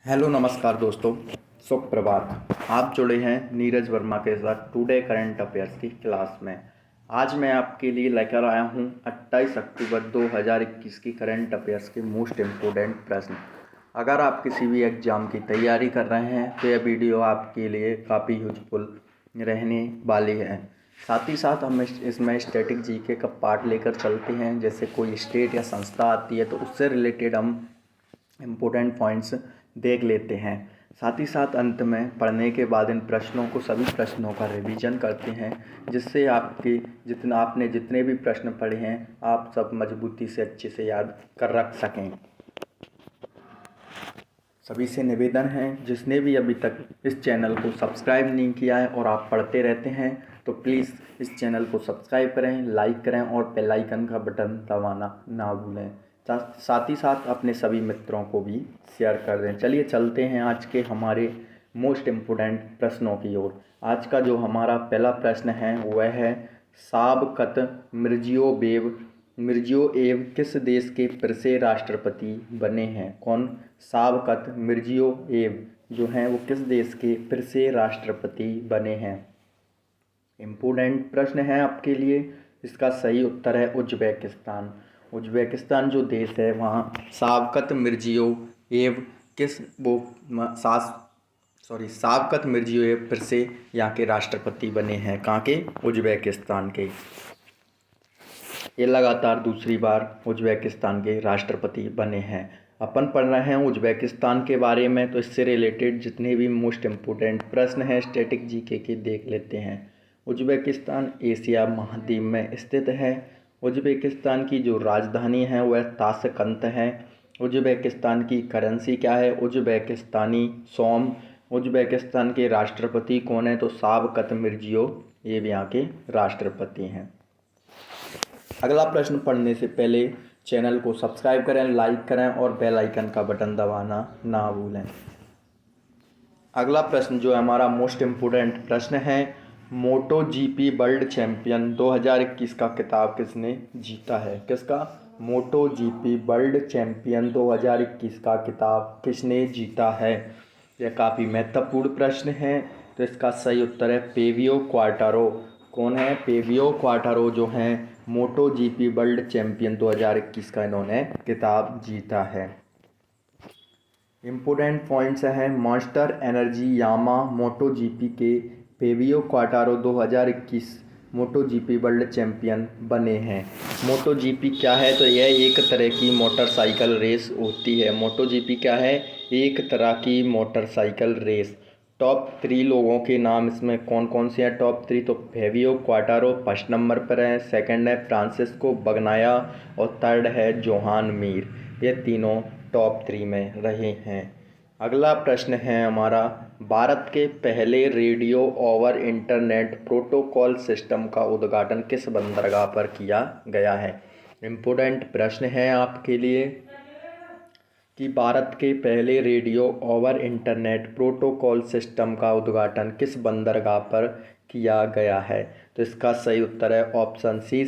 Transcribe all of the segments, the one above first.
Hello नमस्कार दोस्तों, शुभ प्रभात। आप जुड़े हैं नीरज वर्मा के साथ टुडे करंट अफेयर्स की क्लास में। आज मैं आपके लिए लेकर आया हूं 28 अक्टूबर 2021 की करंट अफेयर्स के मोस्ट इम्पोर्टेंट प्रश्न। अगर आप किसी भी एग्ज़ाम की तैयारी कर रहे हैं तो यह वीडियो आपके लिए काफ़ी यूजफुल रहने वाली है। साथ ही साथ हम इसमें स्टैटिक जीके का पार्ट लेकर चलते हैं। जैसे कोई स्टेट या संस्था आती है तो उससे रिलेटेड हम इम्पोर्टेंट पॉइंट्स देख लेते हैं। साथ ही साथ अंत में पढ़ने के बाद इन प्रश्नों को सभी प्रश्नों का रिवीजन करते हैं, जिससे आपने जितने भी प्रश्न पढ़े हैं आप सब मजबूती से अच्छे से याद कर रख सकें। सभी से निवेदन है, जिसने भी अभी तक इस चैनल को सब्सक्राइब नहीं किया है और आप पढ़ते रहते हैं तो प्लीज़ इस चैनल को सब्सक्राइब करें, लाइक करें और बेल आइकन का बटन दबाना ना भूलें। साथ ही साथ अपने सभी मित्रों को भी शेयर कर दें। चलिए चलते हैं आज के हमारे मोस्ट इम्पोर्टेंट प्रश्नों की ओर। आज का जो हमारा पहला प्रश्न है वह है शाबकत मिर्जियोयेव किस देश के फिर से राष्ट्रपति बने हैं? कौन? शाबकत मिर्जियोयेव जो हैं वो किस देश के फिर से राष्ट्रपति बने हैं? इम्पोर्टेंट प्रश्न है आपके लिए। इसका सही उत्तर है उज्बेकिस्तान। उज्बेकिस्तान जो देश है वहाँ शाबकत मिर्जियोयेव किस वो सास सॉरी शाबकत मिर्जियोयेव फिर से यहाँ के राष्ट्रपति बने हैं। कहाँ के? उज्बेकिस्तान के। ये लगातार दूसरी बार उज्बेकिस्तान के राष्ट्रपति बने हैं। अपन पढ़ रहे हैं उज्बेकिस्तान के बारे में, तो इससे रिलेटेड जितने भी मोस्ट इम्पोर्टेंट प्रश्न हैं स्टैटिक जीके के देख लेते हैं। उज्बेकिस्तान एशिया महाद्वीप में स्थित है। उज्बेकिस्तान की जो राजधानी है वह ताशकंद है। उज्बेकिस्तान की करेंसी क्या है? उज्बेकिस्तानी सोम। उज्बेकिस्तान के राष्ट्रपति कौन है? तो शाबकत मिर्जियोयेव यहाँ के राष्ट्रपति हैं। अगला प्रश्न पढ़ने से पहले चैनल को सब्सक्राइब करें, लाइक करें और बेल आइकन का बटन दबाना ना भूलें। अगला प्रश्न जो है हमारा मोस्ट इम्पोर्टेंट प्रश्न है, मोटो जीपी वर्ल्ड चैंपियन 2021 का खिताब किसने जीता है? किसका? मोटो जीपी वर्ल्ड चैंपियन 2021 का खिताब किसने जीता है? यह काफ़ी महत्वपूर्ण प्रश्न है। तो इसका सही उत्तर है फेबियो क्वार्टारो। कौन है? फेबियो क्वार्टारो जो हैं मोटो जीपी वर्ल्ड चैंपियन 2021 का इन्होंने खिताब जीता है। इम्पोर्टेंट पॉइंट्स हैं मास्टर एनर्जी यामा मोटो जीपी के फेबियो क्वार्टारो 2021 मोटो जीपी वर्ल्ड चैंपियन बने हैं। मोटो जीपी क्या है? तो यह एक तरह की मोटरसाइकिल रेस होती है। मोटो जीपी क्या है? एक तरह की मोटरसाइकिल रेस। टॉप 3 लोगों के नाम इसमें कौन कौन से हैं? टॉप 3 तो फेबियो क्वार्टारो फर्स्ट नंबर पर है, सेकंड है फ्रांसिस्को बगनाया और थर्ड है जोहान मीर। ये तीनों टॉप 3 में रहे हैं। अगला प्रश्न है हमारा, भारत के पहले radio over internet protocol system का उद्घाटन किस बंदरगाह पर किया गया है? इम्पोर्टेंट प्रश्न है आपके लिए कि भारत के पहले radio over internet protocol system का उद्घाटन किस बंदरगाह पर किया गया है? तो इसका सही उत्तर है option C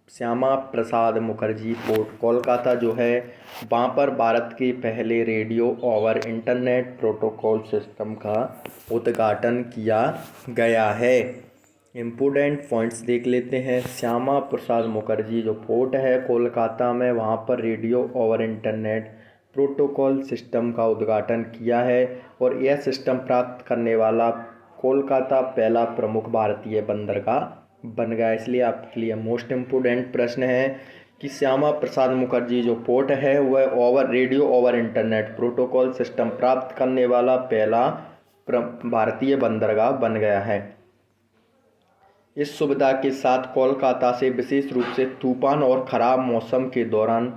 Shyama Prasad Mukherjee port Kolkata जो है वहाँ पर भारत के पहले radio over internet protocol system का उद्घाटन किया गया है। इम्पोर्टेंट पॉइंट्स देख लेते हैं। श्यामा प्रसाद मुखर्जी जो पोर्ट है कोलकाता में वहाँ पर radio over internet protocol system का उद्घाटन किया है और यह सिस्टम प्राप्त करने वाला कोलकाता पहला प्रमुख भारतीय बंदरगाह बन गया। इसलिए आपके लिए मोस्ट इम्पोर्टेंट प्रश्न है कि श्यामा प्रसाद मुखर्जी जो पोर्ट है वह radio over internet protocol system प्राप्त करने वाला पहला भारतीय बंदरगाह बन गया है। इस सुविधा के साथ कोलकाता से विशेष रूप से तूफान और ख़राब मौसम के दौरान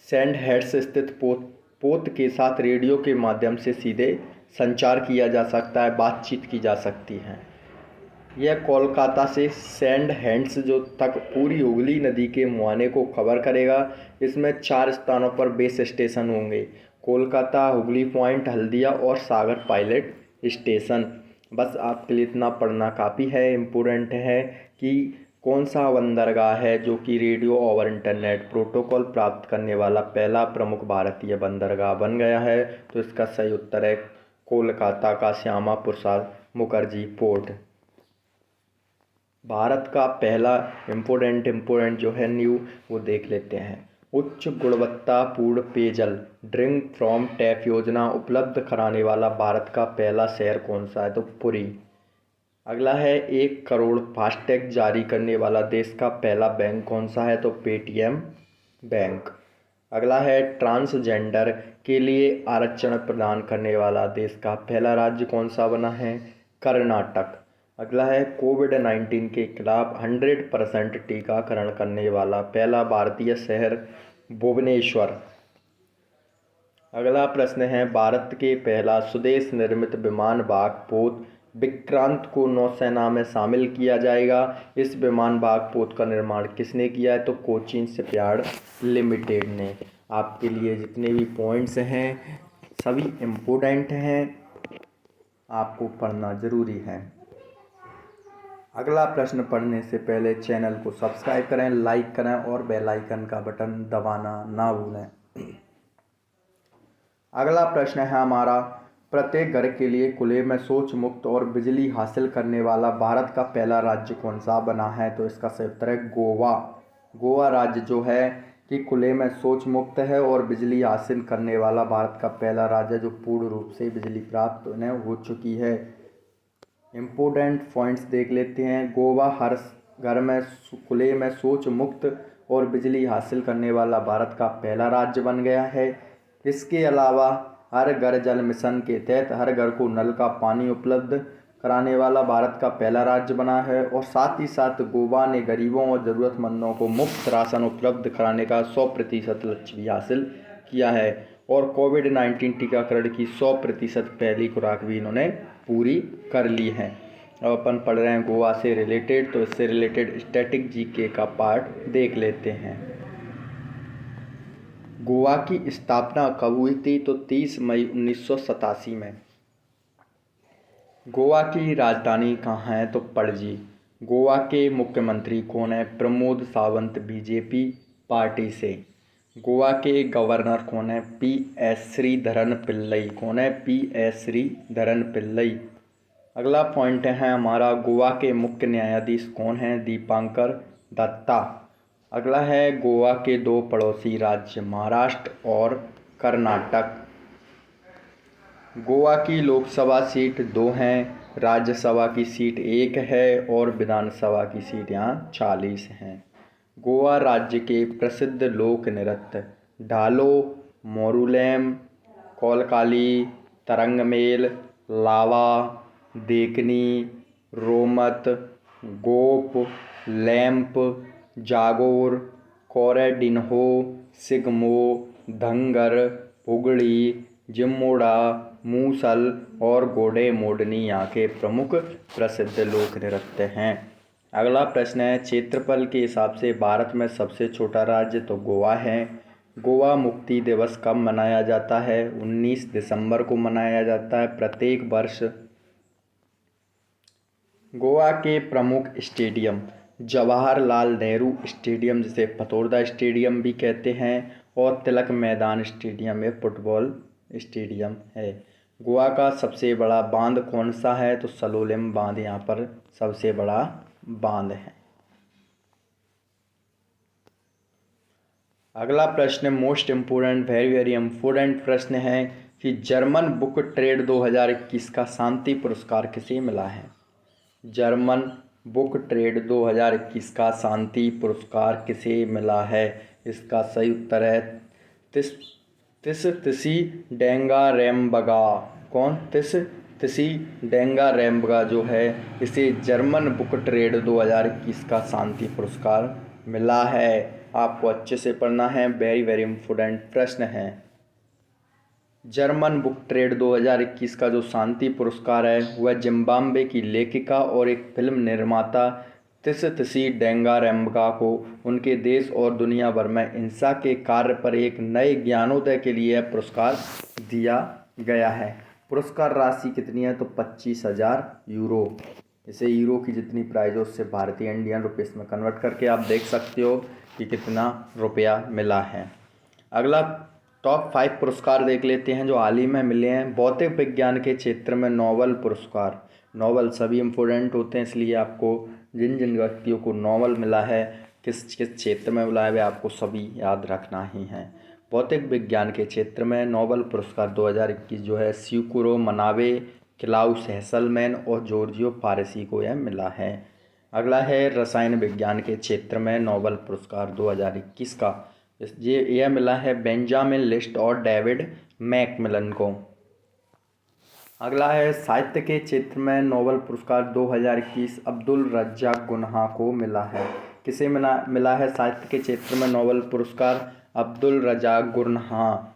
सैंडहेड्स स्थित पोत के साथ रेडियो के माध्यम से सीधे संचार किया जा सकता है, बातचीत की जा सकती है। यह कोलकाता से सैंडहेड्स जो तक पूरी हुगली नदी के मुहाने को कवर करेगा। इसमें 4 स्थानों पर बेस स्टेशन होंगे, कोलकाता, हुगली पॉइंट, हल्दिया और सागर पायलट स्टेशन। बस आपके लिए इतना पढ़ना काफ़ी है। इम्पोर्टेंट है कि कौन सा बंदरगाह है जो कि रेडियो ओवर इंटरनेट प्रोटोकॉल प्राप्त करने वाला पहला प्रमुख भारतीय बंदरगाह बन गया है? तो इसका सही उत्तर है कोलकाता का श्यामा प्रसाद मुखर्जी पोर्ट। भारत का पहला इम्पोर्टेंट जो है न्यू वो देख लेते हैं। उच्च गुणवत्तापूर्ण पेयजल ड्रिंक फ्रॉम टैप योजना उपलब्ध कराने वाला भारत का पहला शहर कौन सा है? तो पुरी। अगला है 1 करोड़ फास्टैग जारी करने वाला देश का पहला बैंक कौन सा है? तो पेटीएम बैंक। अगला है ट्रांसजेंडर के लिए आरक्षण प्रदान करने वाला देश का पहला राज्य कौन सा बना है? कर्नाटक। अगला है कोविड-19 के खिलाफ 100% टीकाकरण करने वाला पहला भारतीय शहर भुवनेश्वर। अगला प्रश्न है भारत के पहला स्वदेश निर्मित विमान वाहक पोत विक्रांत को नौसेना में शामिल किया जाएगा। इस विमान वाहक पोत का निर्माण किसने किया है? तो कोचीन शिपयार्ड लिमिटेड ने। आपके लिए जितने भी पॉइंट्स हैं सभी इम्पोर्टेंट हैं, आपको पढ़ना ज़रूरी है। अगला प्रश्न पढ़ने से पहले चैनल को सब्सक्राइब करें, लाइक करें और बेल आइकन का बटन दबाना ना भूलें। अगला प्रश्न है हमारा, प्रत्येक घर के लिए खुले में शौच मुक्त और बिजली हासिल करने वाला भारत का पहला राज्य कौन सा बना है? तो इसका सही उत्तर है गोवा। गोवा राज्य जो है कि खुले में शौच मुक्त है और बिजली हासिल करने वाला भारत का पहला राज्य जो पूर्ण रूप से बिजली प्राप्त उन्हें हो चुकी है। इम्पोर्टेंट पॉइंट्स देख लेते हैं। गोवा हर घर में खुले में शौच मुक्त और बिजली हासिल करने वाला भारत का पहला राज्य बन गया है। इसके अलावा हर घर जल मिशन के तहत हर घर को नल का पानी उपलब्ध कराने वाला भारत का पहला राज्य बना है। और साथ ही साथ गोवा ने गरीबों और ज़रूरतमंदों को मुफ्त राशन उपलब्ध कराने का 100% लक्ष्य भी हासिल किया है। और कोविड-19 टीकाकरण की 100% पहली खुराक भी इन्होंने पूरी कर ली है। अब अपन पढ़ रहे हैं गोवा से रिलेटेड, तो इससे रिलेटेड स्टैटिक जीके का पार्ट देख लेते हैं। गोवा की स्थापना कब हुई थी? तो 30 मई 1987 में। गोवा की राजधानी कहाँ है? तो पणजी। गोवा के मुख्यमंत्री कौन है? प्रमोद सावंत बीजेपी पार्टी से। गोवा के गवर्नर कौन है? पी.एस. श्रीधरन पिल्लई। कौन है? पी.एस. श्रीधरन पिल्लई। अगला पॉइंट है हमारा, गोवा के मुख्य न्यायाधीश कौन हैं? दीपांकर दत्ता। अगला है गोवा के 2 पड़ोसी राज्य महाराष्ट्र और कर्नाटक। गोवा की लोकसभा सीट 2 हैं, राज्यसभा की सीट 1 है और विधानसभा की सीट यहाँ 40 हैं। गोवा राज्य के प्रसिद्ध लोक नृत्य ढालो, मोरुलेम, कोलकाली, तरंगमेल, लावा, देखनी, रोमत, गोप, लैंप, जागोर, कोरेडिन्हो, सिगमो, धंगर, पुगड़ी, जिम्मोड़ा, मूसल और गोडे मोडनी यहाँ के प्रमुख प्रसिद्ध लोक नृत्य हैं। अगला प्रश्न है, क्षेत्रफल के हिसाब से भारत में सबसे छोटा राज्य तो गोवा है। गोवा मुक्ति दिवस कब मनाया जाता है? 19 दिसंबर को मनाया जाता है प्रत्येक वर्ष। गोवा के प्रमुख स्टेडियम जवाहरलाल नेहरू स्टेडियम, जिसे पतोरदा स्टेडियम भी कहते हैं, और तिलक मैदान स्टेडियम में फुटबॉल स्टेडियम है। गोवा का सबसे बड़ा बांध कौन सा है? तो सलोलेम बांध यहाँ पर सबसे बड़ा बांध है। अगला प्रश्न most important, very very important प्रश्न है कि जर्मन बुक ट्रेड 2021 का शांति पुरस्कार किसे मिला है? जर्मन बुक ट्रेड 2021 का शांति पुरस्कार किसे मिला है? इसका सही उत्तर है तिसी डेंगा रेमबगा। कौन? तिसी डेंगा रेमबगा जो है, इसे जर्मन बुक ट्रेड 2021 का शांति पुरस्कार मिला है। आपको अच्छे से पढ़ना है, वेरी वेरी इम्पोर्टेंट प्रश्न है। जर्मन बुक ट्रेड 2021 का जो शांति पुरस्कार है वह जिम्बाब्वे की लेखिका और एक फिल्म निर्माता तिसी डेंगा रेमबगा को उनके देश और दुनिया भर में हिंसा के कार्य पर एक नए ज्ञानोदय के लिए पुरस्कार दिया गया है। पुरस्कार राशि कितनी है? तो 25,000 यूरो। इसे यूरो की जितनी प्राइस है उससे भारतीय इंडियन रुपीस में कन्वर्ट करके आप देख सकते हो कि कितना रुपया मिला है। अगला टॉप 5 पुरस्कार देख लेते हैं जो हाल ही में मिले हैं। भौतिक विज्ञान के क्षेत्र में नोबेल पुरस्कार। नोबेल सभी इम्पोर्टेंट होते हैं, इसलिए आपको जिन जिन व्यक्तियों को नोबेल मिला है, किस किस क्षेत्र में मिला है, वे आपको सभी याद रखना ही है। भौतिक विज्ञान के क्षेत्र में नोबेल पुरस्कार 2021 जो है स्यूकुरो मनावे, क्लाउस हेसलमैन और जॉर्जियो फारेसी को यह मिला है। अगला है रसायन विज्ञान के क्षेत्र में नोबेल पुरस्कार 2021 का यह मिला है बेंजामिन लिस्ट और डेविड मैकमिलन को। अगला है साहित्य के क्षेत्र में नोबेल पुरस्कार 2021 अब्दुल रज्जाक गुन्हा को मिला है। किसे मिला है साहित्य के क्षेत्र में नोबेल पुरस्कार? अब्दुल रज्जाक गुन्हा।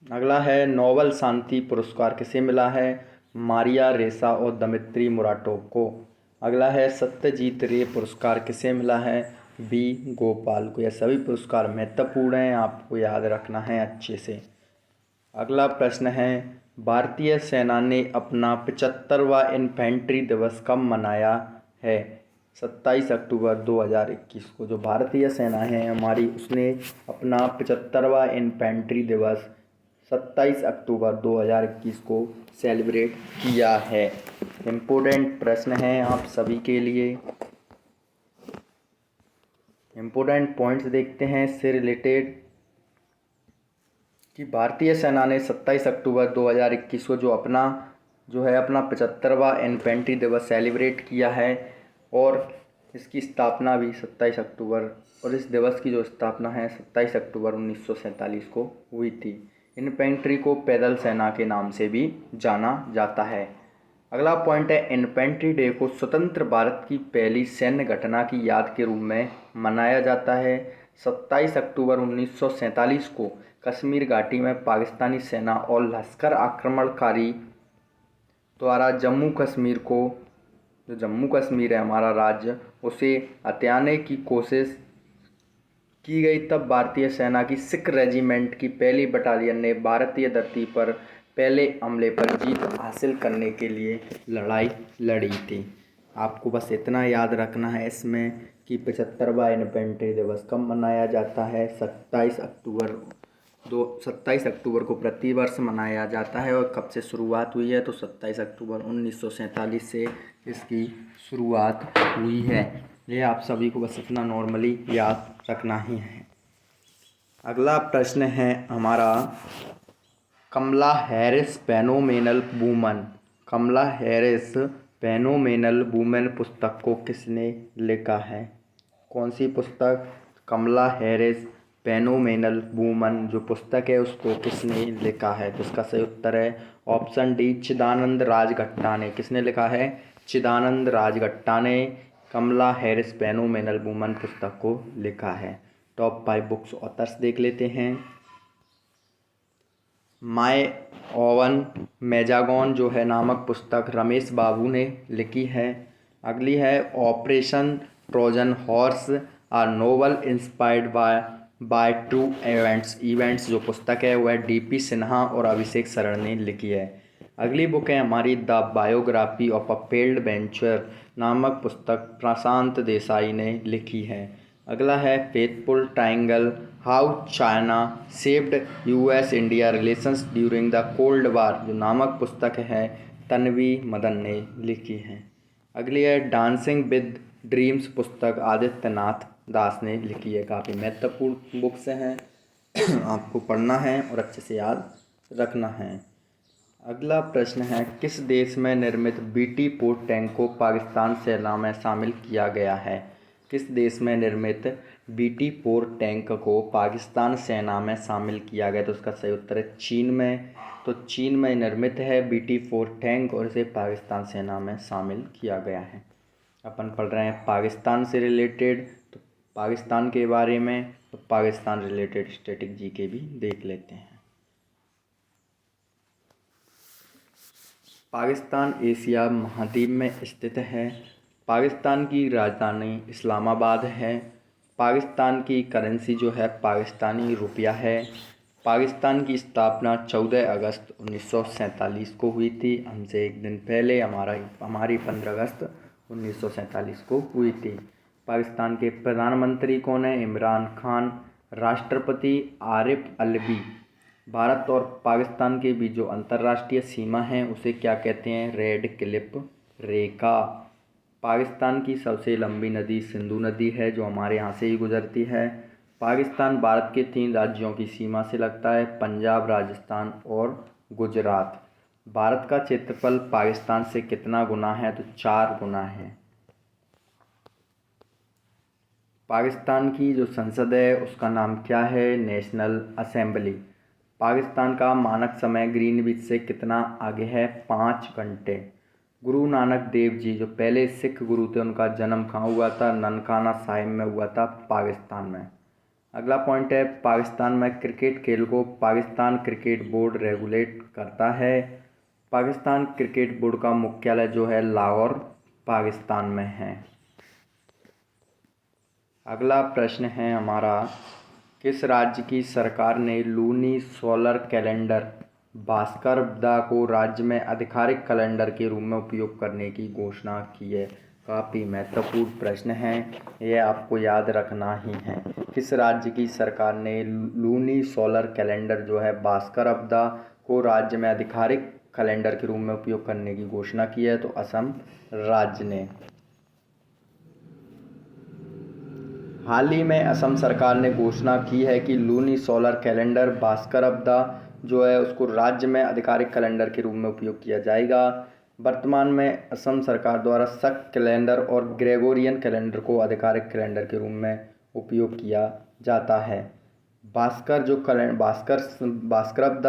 अगला है नोबेल शांति पुरस्कार किसे मिला है? मारिया रेसा और दमित्री मुराटोव को। अगला है सत्यजीत रे पुरस्कार किसे मिला है? बी गोपाल को। यह सभी पुरस्कार महत्वपूर्ण हैं, आपको याद रखना है अच्छे से। अगला प्रश्न है भारतीय सेना ने अपना 75वां इन्फेंट्री दिवस कब मनाया है? 27 अक्टूबर 2021 को। जो भारतीय सेना है हमारी, उसने अपना 75वां इन्फेंट्री दिवस 27 अक्टूबर 2021 को सेलिब्रेट किया है। इम्पोर्टेंट प्रश्न है आप सभी के लिए। इम्पोर्टेंट पॉइंट्स देखते हैं इससे रिलेटेड कि भारतीय सेना ने 27 अक्टूबर 2021 को अपना 75वां इन्फेंट्री दिवस सेलिब्रेट किया है और इसकी स्थापना भी 27 अक्टूबर और इस दिवस की जो स्थापना है 27 अक्टूबर 1947 को हुई थी। इन्फेंट्री को पैदल सेना के नाम से भी जाना जाता है। अगला पॉइंट है इन्फेंट्री डे को स्वतंत्र भारत की पहली सैन्य घटना की याद के रूप में मनाया जाता है। 27 अक्टूबर 1947 को कश्मीर घाटी में पाकिस्तानी सेना और लश्कर आक्रमणकारी द्वारा जम्मू कश्मीर है हमारा राज्य, उसे हथियाने की कोशिश की गई। तब भारतीय सेना की सिख रेजिमेंट की पहली बटालियन ने भारतीय धरती पर पहले हमले पर जीत हासिल करने के लिए लड़ाई लड़ी थी। आपको बस इतना याद रखना है इसमें कि 75वां इन्फेंट्री दिवस कब मनाया जाता है? 27 अक्टूबर को प्रतिवर्ष मनाया जाता है। और कब से शुरुआत हुई है? तो 27 अक्टूबर 1947 से इसकी शुरुआत हुई है। ये आप सभी को बस इतना नॉर्मली याद रखना ही है। अगला प्रश्न है हमारा कमला हैरिस फेनोमेनल वुमन। कमला हैरिस फेनोमेनल वुमन पुस्तक को किसने लिखा है? कौन सी पुस्तक? कमला हैरिस फेनोमेनल वुमन जो पुस्तक है उसको किसने लिखा है? तो इसका सही उत्तर है ऑप्शन डी चिदानंद राजगट्टा ने। किसने लिखा है? चिदानंद राजगट्टा ने कमला हैरिस फेनोमेनल वुमन पुस्तक को लिखा है। टॉप 5 बुक्स ऑथर्स देख लेते हैं। माय ओवन मेजागॉन जो है नामक पुस्तक रमेश बाबू ने लिखी है। अगली है operation Trojan horse a novel inspired by true events जो पुस्तक है वह डीपी सिन्हा और अभिषेक शरण ने लिखी है। अगली बुक है हमारी the biography of a failed venture नामक पुस्तक प्रशांत देसाई ने लिखी है। अगला है faithful triangle how China shaped US India relations during the cold war जो नामक पुस्तक है तन्वी मदन ने लिखी है। अगली है डांसिंग विद ड्रीम्स पुस्तक आदित्यनाथ दास ने लिखी है। काफ़ी महत्वपूर्ण बुक्स हैं, आपको पढ़ना है और अच्छे से याद रखना है। अगला प्रश्न है किस देश में निर्मित BT-4 टैंक को पाकिस्तान सेना में शामिल किया गया है? किस देश में निर्मित BT-4 टैंक को पाकिस्तान सेना में शामिल किया गया? तो उसका सही उत्तर है चीन में। तो चीन में निर्मित है BT-4 टैंक और इसे पाकिस्तान सेना में शामिल किया गया है। अपन पढ़ रहे हैं पाकिस्तान से रिलेटेड, तो पाकिस्तान के बारे में तो पाकिस्तान रिलेटेड स्टैटिक जीके भी देख लेते हैं। पाकिस्तान एशिया महाद्वीप में स्थित है। पाकिस्तान की राजधानी इस्लामाबाद है। पाकिस्तान की करेंसी जो है पाकिस्तानी रुपया है। पाकिस्तान की स्थापना 14 अगस्त 1947 को हुई थी। हमसे एक दिन पहले हमारी 15 अगस्त 1947 को हुई थी। पाकिस्तान के प्रधानमंत्री कौन है? इमरान खान। राष्ट्रपति आरिफ अलवी। भारत और पाकिस्तान के बीच जो अंतर्राष्ट्रीय सीमा है उसे क्या कहते हैं? रेड क्लिफ रेखा। पाकिस्तान की सबसे लंबी नदी सिंधु नदी है जो हमारे यहाँ से ही गुजरती है। पाकिस्तान भारत के 3 राज्यों की सीमा से लगता है, पंजाब, राजस्थान और गुजरात। भारत का क्षेत्रफल पाकिस्तान से कितना गुना है? तो 4 गुना है। पाकिस्तान की जो संसद है उसका नाम क्या है? National assembly. पाकिस्तान का मानक समय ग्रीनविच से कितना आगे है? 5 घंटे। गुरु नानक देव जी जो पहले सिख गुरु थे उनका जन्म कहाँ हुआ था? ननकाना साहिब में हुआ था, पाकिस्तान में। अगला पॉइंट है, पाकिस्तान में क्रिकेट खेल को पाकिस्तान क्रिकेट बोर्ड रेगुलेट करता है। पाकिस्तान क्रिकेट बोर्ड का मुख्यालय जो है लाहौर, पाकिस्तान में है। अगला प्रश्न है हमारा, किस राज्य की सरकार ने लूनी सोलर कैलेंडर भास्करदा को राज्य में आधिकारिक कैलेंडर के रूप में उपयोग करने की घोषणा की है? काफ़ी महत्वपूर्ण प्रश्न है, यह आपको याद रखना ही है। किस राज्य की सरकार ने लूनी सोलर कैलेंडर जो है भास्करदा को राज्य में आधिकारिक कैलेंडर के रूप में उपयोग करने की घोषणा की है? तो असम राज्य ने। हाल ही में असम सरकार ने घोषणा की है कि लूनी सोलर कैलेंडर भास्करदा जो है उसको राज्य में आधिकारिक कैलेंडर के रूप में उपयोग किया जाएगा। वर्तमान में असम सरकार द्वारा शक कैलेंडर और ग्रेगोरियन कैलेंडर को आधिकारिक कैलेंडर के रूप में उपयोग किया जाता है। भास्करदा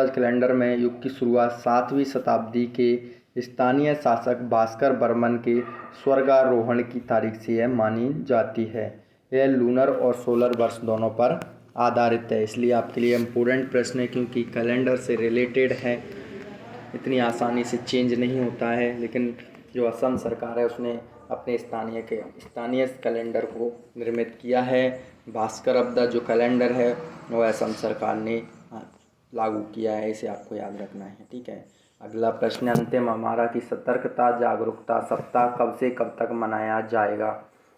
कैलेंडर में युग की शुरुआत 7वीं शताब्दी के स्थानीय शासक भास्कर बर्मन के स्वर्गारोहण की तारीख से यह मानी जाती है। यह लूनर और सोलर वर्ष दोनों पर आधारित है, इसलिए आपके लिए इम्पोर्टेंट प्रश्न है क्योंकि कैलेंडर से रिलेटेड है, इतनी आसानी से चेंज नहीं होता है। लेकिन जो असम सरकार है उसने अपने स्थानीय कैलेंडर को निर्मित किया है। भास्करदा जो कैलेंडर है वो असम सरकार ने लागू किया है, इसे आपको याद रखना है, ठीक है। अगला प्रश्न अंतिम हमारा कि सतर्कता जागरूकता सप्ताह कब से कब तक मनाया जाएगा?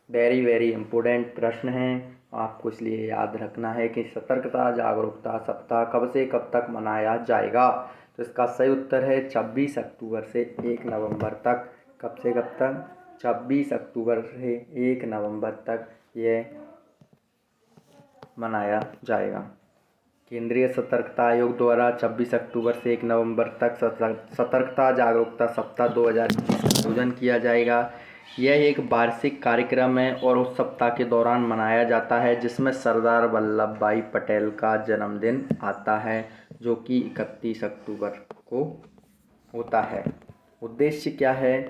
वेरी वेरी इम्पोर्टेंट प्रश्न है, आपको इसलिए याद रखना है कि सतर्कता जागरूकता सप्ताह कब से कब तक मनाया जाएगा। तो इसका सही उत्तर है 26 अक्टूबर से 1 नवंबर तक। कब से कब तक? 26 अक्टूबर से 1 नवंबर तक ये मनाया जाएगा। केंद्रीय सतर्कता आयोग द्वारा 26 अक्टूबर से 1 नवंबर तक सतर्कता जागरूकता सप्ताह 2021 का आयोजन किया जाएगा। यह एक वार्षिक कार्यक्रम है और उस सप्ताह के दौरान मनाया जाता है जिसमें सरदार वल्लभ भाई पटेल का जन्मदिन आता है जो कि 31 अक्टूबर को होता है। उद्देश्य क्या है?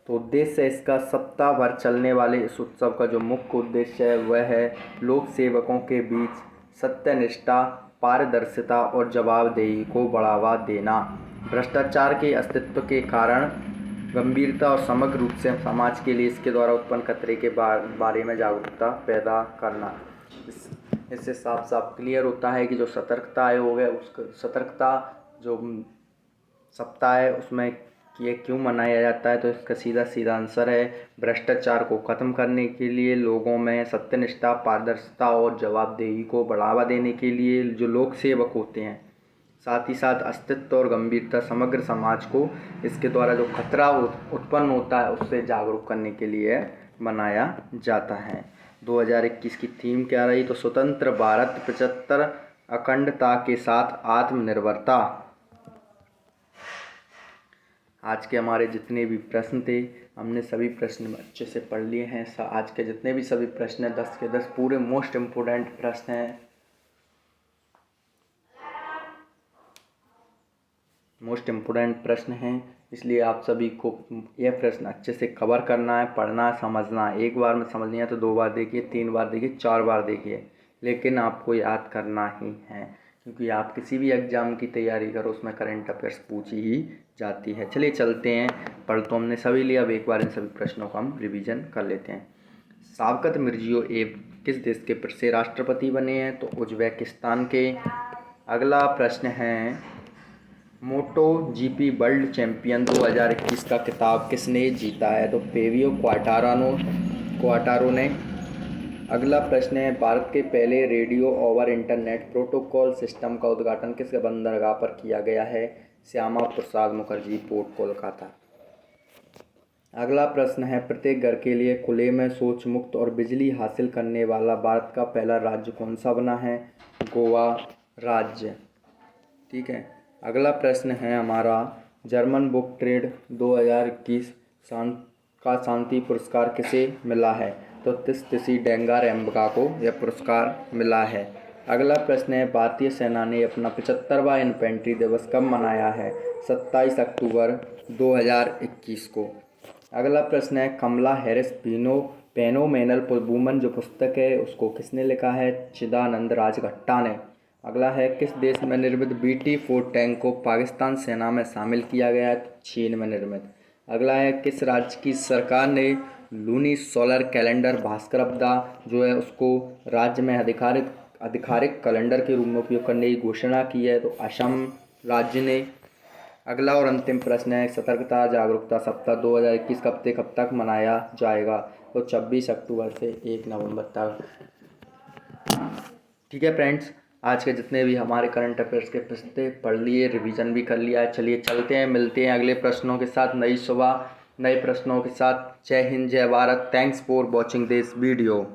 तो उद्देश्य इसका सप्ताह भर चलने वाले इस उत्सव का जो मुख्य उद्देश्य है वह है लोक सेवकों के बीच सत्यनिष्ठा, पारदर्शिता और जवाबदेही को बढ़ावा देना, भ्रष्टाचार के अस्तित्व के कारण गंभीरता और समग्र रूप से समाज के लिए इसके द्वारा उत्पन्न खतरे के बारे में जागरूकता पैदा करना। इससे साफ साफ क्लियर होता है कि जो सतर्कता आयोग है उसका सतर्कता जो सप्ताह है उसमें ये क्यों मनाया जाता है? तो इसका सीधा सीधा आंसर है भ्रष्टाचार को ख़त्म करने के लिए, लोगों में सत्यनिष्ठा, पारदर्शिता और जवाबदेही को बढ़ावा देने के लिए जो लोक सेवक होते हैं, साथ ही साथ अस्तित्व और गंभीरता समग्र समाज को इसके द्वारा जो खतरा उत्पन्न होता है उससे जागरूक करने के लिए मनाया जाता है। 2021 की थीम क्या रही? तो स्वतंत्र भारत 75 अखंडता के साथ आत्मनिर्भरता। आज के हमारे जितने भी प्रश्न थे हमने सभी प्रश्न अच्छे से पढ़ लिए हैं। आज के जितने भी सभी प्रश्न हैं 10 के 10 पूरे मोस्ट इम्पोर्टेंट प्रश्न हैं, मोस्ट इम्पोर्टेंट प्रश्न हैं, इसलिए आप सभी को यह प्रश्न अच्छे से कवर करना है, पढ़ना है, समझना है। एक बार में समझ नहीं है तो 2 बार देखिए, 3 बार देखिए, 4 बार देखिए, लेकिन आपको याद करना ही है क्योंकि आप किसी भी एग्ज़ाम की तैयारी करो उसमें करंट अफेयर्स पूछी ही जाती है। चलिए चलते हैं, पढ़ तो हमने सभी लिया, अब एक बार इन सभी प्रश्नों का हम रिवीजन कर लेते हैं। शावकत मिर्जियोयेव किस देश के फिर से राष्ट्रपति बने हैं? तो उज्बेकिस्तान के। अगला प्रश्न है, मोटो जीपी वर्ल्ड चैंपियन 2021 का खिताब किसने जीता है? तो फेबियो क्वाटारो ने। अगला प्रश्न है, भारत के पहले radio over internet protocol system का उद्घाटन किस बंदरगाह पर किया गया है? श्यामा प्रसाद मुखर्जी पोर्ट कोलकाता। अगला प्रश्न है, प्रत्येक घर के लिए खुले में शौच मुक्त और बिजली हासिल करने वाला भारत का पहला राज्य कौन सा बना है? गोवा राज्य। ठीक है। अगला प्रश्न है हमारा, जर्मन बुक ट्रेड 2021 का शांति पुरस्कार किसे मिला है? तो तिसि डेंगर एम्बका को यह पुरस्कार मिला है। अगला प्रश्न है, भारतीय सेना ने अपना 75वां इन्फेंट्री दिवस कब मनाया है? 27 अक्टूबर 2021 को। अगला प्रश्न है, कमला हैरिस फेनोमेनल वुमन जो पुस्तक है उसको किसने लिखा है? चिदानंद राजघट्टा ने। अगला है, किस देश में निर्मित BT-4 टैंक को पाकिस्तान सेना में शामिल किया गया है? चीन में निर्मित। अगला है, किस राज्य की सरकार ने लूनी सोलर कैलेंडर भास्करबदा जो है उसको राज्य में आधिकारिक कैलेंडर के रूप में उपयोग करने की घोषणा की है? तो असम राज्य ने। अगला और अंतिम प्रश्न है, सतर्कता जागरूकता सप्ताह 2021 कब से कब तक मनाया जाएगा? तो 26 अक्टूबर से 1 नवंबर तक। ठीक है फ्रेंड्स, आज के जितने भी हमारे करंट अफेयर्स के प्रश्न थे पढ़ लिए, रिवीजन भी कर लिया है। चलिए चलते हैं, मिलते हैं अगले प्रश्नों के साथ, नई सुबह नए प्रश्नों के साथ। जय हिंद, जय Bharat. Thanks for watching this video.